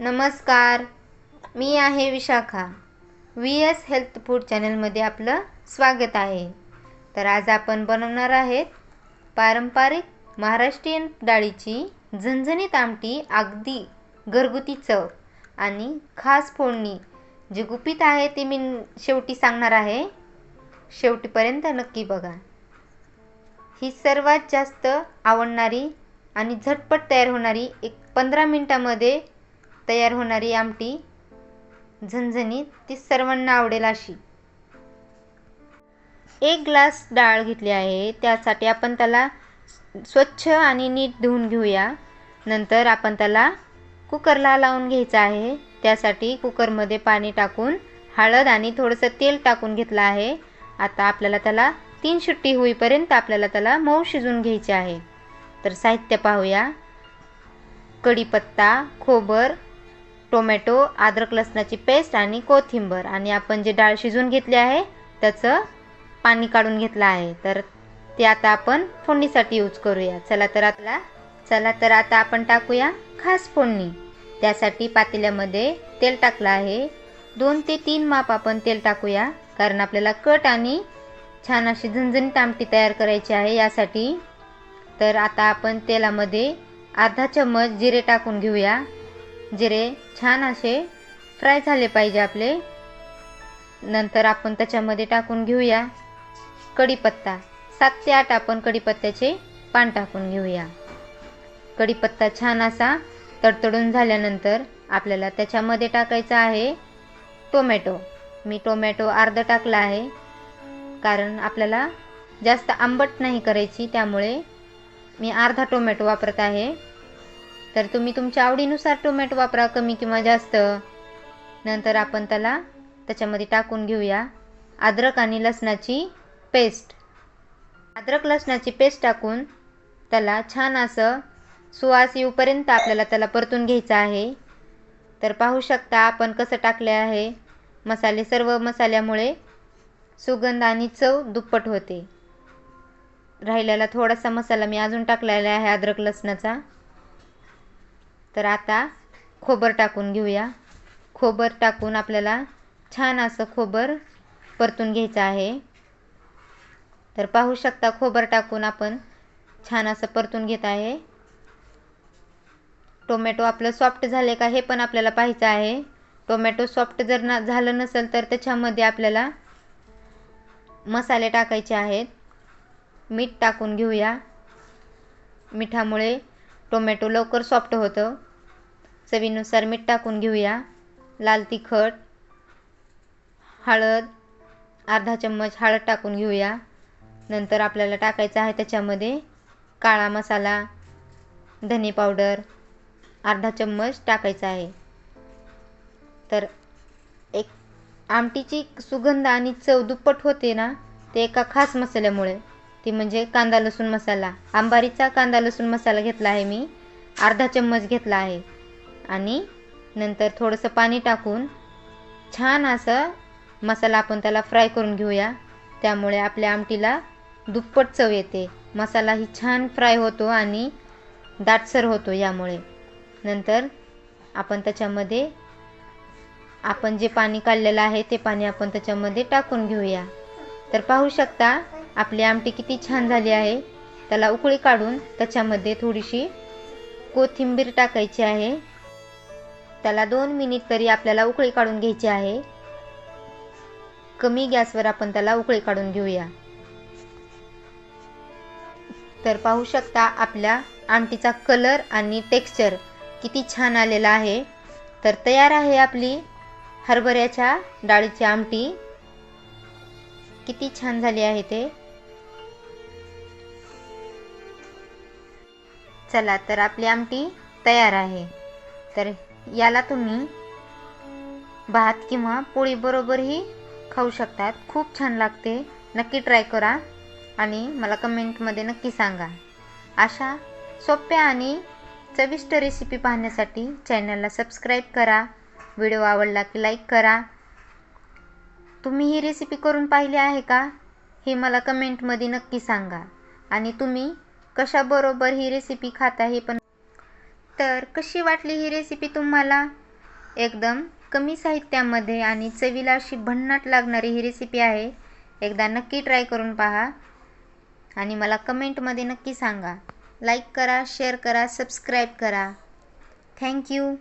नमस्कार, मी आहे Vishakha. VS health food चॅनलमध्ये आपलं स्वागत आहे. तर आज आपण बनवणार आहेत पारंपरिक महाराष्ट्रीयन डाळीची झणझणीत आमटी, अगदी घरगुती चव आणि खास फोडणी. जे गुपित आहे ते मी शेवटी सांगणार आहे. शेवटीपर्यंत नक्की बघा. ही सर्वात जास्त आवडणारी आणि झटपट तयार होणारी 15 मिनिटामध्ये तयार होणारी आमटी, झणझणीत, ती सर्वांना आवडेल अशी. 1 ग्लास डाळ घेतली आहे. त्यासाठी आपण त्याला स्वच्छ आणि नीट धुवून घेऊया. नंतर आपण त्याला कुकरला लावून घ्यायचं आहे. त्यासाठी कुकरमध्ये पाणी टाकून हळद आणि थोडंसं तेल टाकून घेतलं आहे. आता आपल्याला त्याला 3 शिट्टी होईपर्यंत आपल्याला त्याला मऊ शिजवून घ्यायचे आहे. तर साहित्य पाहूया. कढीपत्ता, खोबर, टोमॅटो, अद्रक लसणाची पेस्ट आणि कोथिंबीर, आणि आपण जे डाळ शिजवून घेतली आहे त्याचं पाणी काढून घेतलं आहे. तर ते आता आपण फोडणीसाठी यूज करूया. चला तर आता आपण टाकूया खास फोडणी. त्यासाठी पातेल्यामध्ये तेल टाकलं आहे. 2 ते 3 माप आपण तेल टाकूया, कारण आपल्याला कट आणि छान अशी झणझणीत आमटी तयार करायची आहे यासाठी. तर आता आपण तेलामध्ये अर्धा चम्मच जिरे टाकून घेऊया. जिरे छान असे फ्राय झाले पाहिजे आपले. नंतर आपण त्याच्यामध्ये टाकून घेऊया कढीपत्ता. 7 ते 8 आपण कढीपत्त्याचे पान टाकून घेऊया. कढीपत्ता छान असा तडतडून झाल्यानंतर आपल्याला त्याच्यामध्ये टाकायचा आहे टोमॅटो. मी टोमॅटो अर्धा टाकला आहे, कारण आपल्याला जास्त आंबट नाही करायची, त्यामुळे मी अर्धा टोमॅटो वापरत आहे. तर तुम्ही तुमच्या आवडीनुसार टोमॅटो वापरा, कमी किंवा जास्त. नंतर आपण त्याच्यामध्ये टाकून घेऊया अद्रक आणि लसणाची पेस्ट. अद्रक लसणाची पेस्ट टाकून त्याला छान असं सुवास येऊपर्यंत आपल्याला त्याला परतून घ्यायचं आहे. तर पाहू शकता आपण कसं टाकले आहे मसाले. सर्व मसाल्यामुळे सुगंध आणि चव दुप्पट होते. राहिलेला थोडासा मसाला मी अजून टाकलेला आहे अद्रक लसणाचा. तर आता खोबर टाकून घेऊया. खोबर टाकून आपल्याला छान असं खोबर परतून घ्यायचं आहे. तर पाहू शकता खोबर टाकून आपण छान असं परतून घेत आहे. टोमॅटो आपलं सॉफ्ट झाले का हे पण आपल्याला पाहायचं आहे. टोमॅटो सॉफ्ट जर झालं नसेल तर त्याच्यामध्ये आपल्याला मसाले टाकायचे आहेत. मीठ टाकून घेऊया. मिठामुळे टोमॅटो लवकर सॉफ्ट होतं. चवीनुसार मीठ टाकून घेऊया. लाल तिखट, हळद, अर्धा चम्मच हळद टाकून घेऊया. नंतर आपल्याला टाकायचं आहे त्याच्यामध्ये काळा मसाला, धने पावडर अर्धा चम्मच टाकायचा आहे. तर एक आमटीची सुगंध आणि चव दुप्पट होते ना, ते एका खास मसाल्यामुळे. ती म्हणजे कांदा लसूण मसाला. अंबारीचा कांदा लसूण मसाला घेतला आहे मी, अर्धा चम्मच घेतला आहे. आणि नंतर थोडंसं पाणी टाकून छान असं मसाला आपण त्याला फ्राय करून घेऊया. त्यामुळे आपल्या आमटीला दुप्पट चव येते. मसालाही छान फ्राय होतो आणि दाटसर होतो यामुळे. नंतर आपण त्याच्यामध्ये आपण जे पाणी काढलेलं आहे ते पाणी आपण त्याच्यामध्ये टाकून घेऊया. तर पाहू शकता आपली आमटी किती छान झाली आहे. त्याला उकळी काढून त्याच्यामध्ये थोडीशी कोथिंबीर टाकायची आहे. त्याला 2 मिनिट तरी आपल्याला उकळी काढून घ्यायची आहे. कमी गॅसवर आपण त्याला उकळी काढून घेऊया. तर पाहू शकता आपल्या आमटीचा कलर आणि टेक्स्चर किती छान आलेला आहे. तर तयार आहे आपली हरभऱ्याच्या डाळीची आमटी. किती छान झाली आहे ते. चला तर आपली आमटी तयार आहे. तर याला तुम्ही भात किंवा पोळी बरोबरही खाऊ शकतात. खूप छान लागते. नक्की ट्राय करा आणि मला कमेंटमध्ये नक्की सांगा. अशा सोप्या आणि चविष्ट रेसिपी पाहण्यासाठी चॅनलला सबस्क्राईब करा. व्हिडिओ आवडला की लाईक करा. तुम्ही ही रेसिपी करून पाहिली आहे का हे मला कमेंटमध्ये नक्की सांगा. आणि तुम्ही कशाबरोबर ही रेसिपी खाता हे पण. तर कशी वाटली ही रेसिपी तुम्हाला? एकदम कमी साहित्यामध्ये आणि चवीला अशी भन्नाट लागणारी ही रेसिपी आहे. एकदा नक्की ट्राय करून पहा आणि मला कमेंटमध्ये नक्की सांगा. लाईक करा, शेअर करा, सबस्क्राईब करा. थँक्यू.